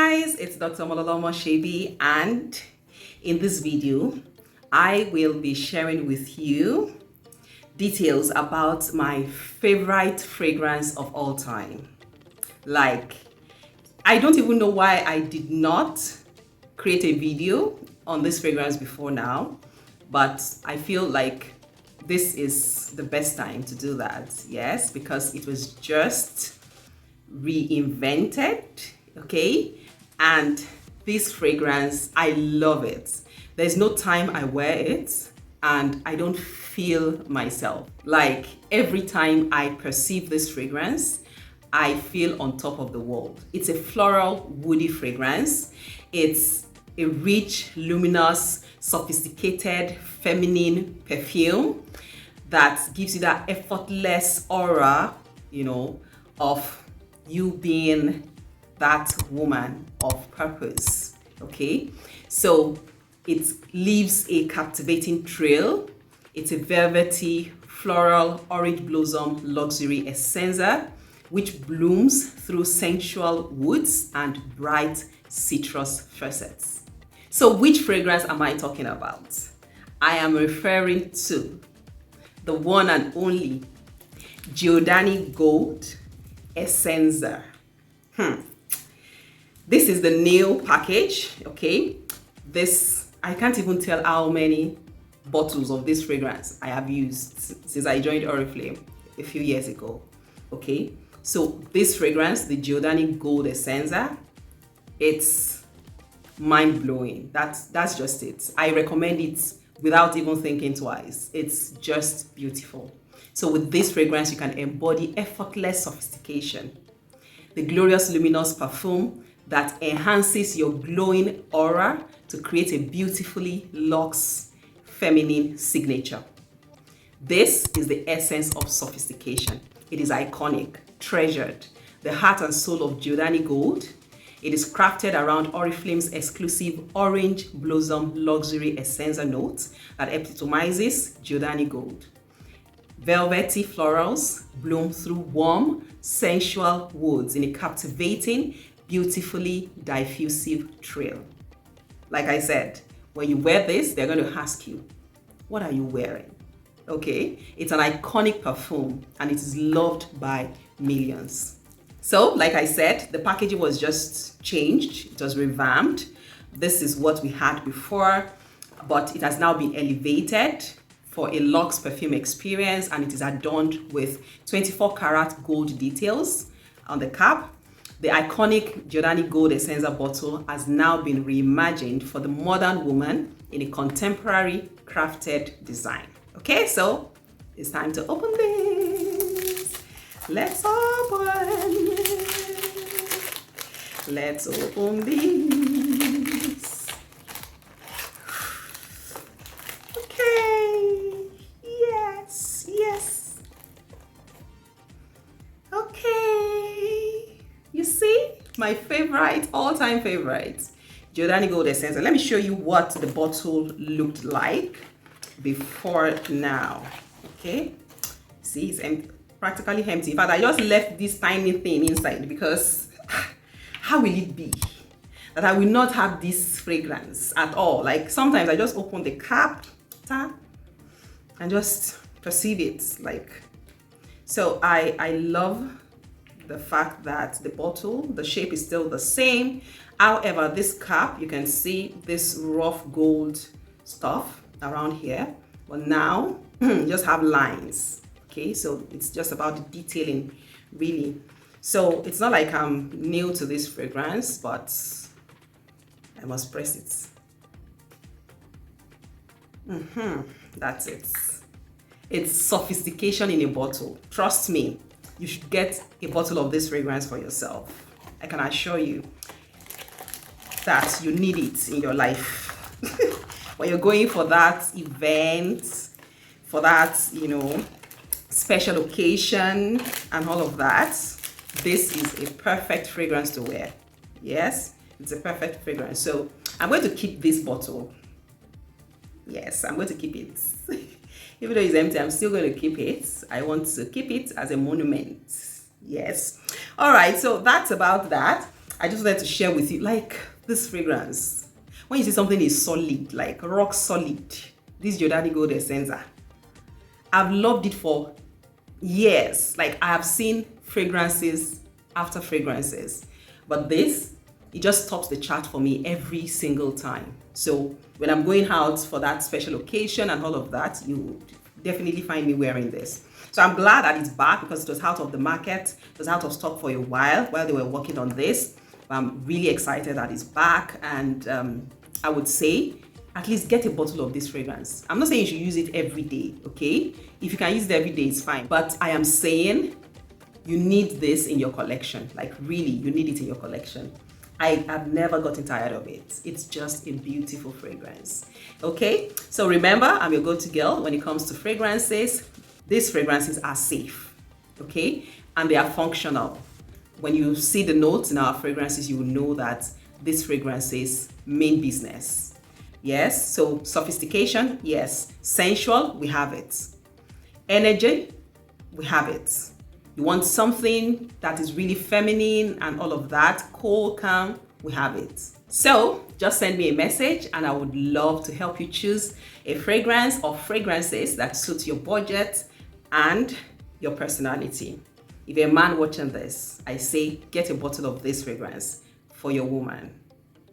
guys, it's Dr. Mololomo Shebi, and in this video I will be sharing with you details about my favorite fragrance of all time. Like, I don't even know why I did not create a video on this fragrance before now, but I feel like this is the best time to do that. Yes, because it was just reinvented, okay? And this fragrance, I love it. There's no time I wear it and I don't feel myself. Like, every time I perceive this fragrance, I feel on top of the world. It's a floral, woody fragrance. It's a rich, luminous, sophisticated, feminine perfume that gives you that effortless aura, of you being that woman of purpose, okay? So it leaves a captivating trail. It's a velvety, floral, Orange Blossom Luxury Essenza, which blooms through sensual woods and bright citrus facets. So which fragrance am I talking about? I am referring to the one and only Giordani Gold Essenza. This is the new package, okay? I can't even tell how many bottles of this fragrance I have used since I joined Oriflame a few years ago, okay? So this fragrance, the Giordani Gold Essenza, it's mind-blowing. That's just it. I recommend it without even thinking twice. It's just beautiful. So with this fragrance, you can embody effortless sophistication, the glorious luminous perfume that enhances your glowing aura to create a beautifully luxe, feminine signature. This is the essence of sophistication. It is iconic, treasured, the heart and soul of Giordani Gold. It is crafted around Oriflame's exclusive Orange Blossom Luxury Essenza note that epitomizes Giordani Gold. Velvety florals bloom through warm, sensual woods in a captivating, beautifully diffusive trail. Like I said, when you wear this, they're going to ask you, what are you wearing? Okay, it's an iconic perfume and it is loved by millions. So, like I said, the packaging was just changed. It was revamped. This is what we had before, but it has now been elevated for a luxe perfume experience, and it is adorned with 24 karat gold details on the cap. The iconic Giordani Gold Essenza bottle has now been reimagined for the modern woman in a contemporary crafted design. Okay, so it's time to open this. Let's open it. Let's open this. Okay. Yes. Okay. You see, my favorite, all-time favorite, Giordani Gold Essenza. Let me show you what the bottle looked like before now. Okay. See, it's empty. Practically empty. In fact, I just left this tiny thing inside because how will it be that I will not have this fragrance at all? Like, sometimes I just open the cap and just perceive it. Like, so I love the fact that the bottle, the shape is still the same. However, this cap, you can see this rough gold stuff around here, but now you just have lines. Okay, so it's just about the detailing, really. So it's not like I'm new to this fragrance, but I must press it. That's it. It's sophistication in a bottle. Trust me, you should get a bottle of this fragrance for yourself. I can assure you that you need it in your life. When you're going for that event, for that, special occasion and all of that, this is a perfect fragrance to wear. Yes, it's a perfect fragrance. So I'm going to keep this bottle. Yes, I'm going to keep it. Even though it's empty, I'm still going to keep it. I want to keep it as a monument. Yes. All right, so that's about that. I just wanted to share with you, like, this fragrance. When you see something is solid, like rock solid, this Giordani Gold Essenza, I've loved it for years. Like, I have seen fragrances after fragrances, but this, it just tops the chart for me every single time. So when I'm going out for that special occasion and all of that, you definitely find me wearing this. So I'm glad that it's back, because it was out of the market, it was out of stock for a while they were working on this. I'm really excited that it's back, and I would say at least get a bottle of this fragrance. I'm not saying you should use it every day, okay? If you can use it every day, it's fine. But I am saying you need this in your collection. Like, really, you need it in your collection. I have never gotten tired of it. It's just a beautiful fragrance. Okay, so remember, I'm your go-to girl when it comes to fragrances. These fragrances are safe, okay? And they are functional. When you see the notes in our fragrances, you will know that these fragrances mean business. Yes, so sophistication, yes. Sensual, we have it. Energy, we have it. You want something that is really feminine and all of that, cool, calm, we have it. So just send me a message and I would love to help you choose a fragrance or fragrances that suit your budget and your personality. If you're a man watching this, I say get a bottle of this fragrance for your woman.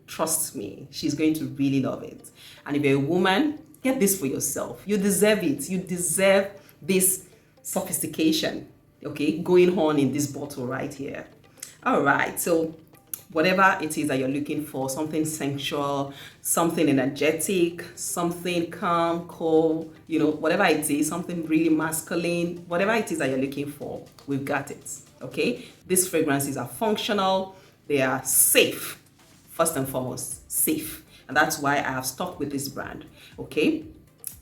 Trust me, she's going to really love it. And if you're a woman, get this for yourself. You deserve it. You deserve this sophistication, okay, going on in this bottle right here. All right, so whatever it is that you're looking for, something sensual, something energetic, something calm, cool, you know, whatever it is, something really masculine, whatever it is that you're looking for, we've got it, okay? These fragrances are functional, they are safe, first and foremost, safe. And that's why I have stuck with this brand, okay?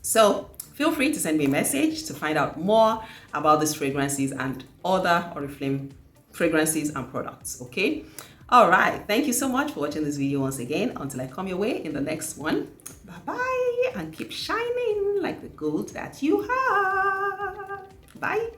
So feel free to send me a message to find out more about these fragrances and other Oriflame fragrances and products, okay? All right, thank you so much for watching this video once again. Until I come your way in the next one, bye-bye, and keep shining like the gold that you have. Bye.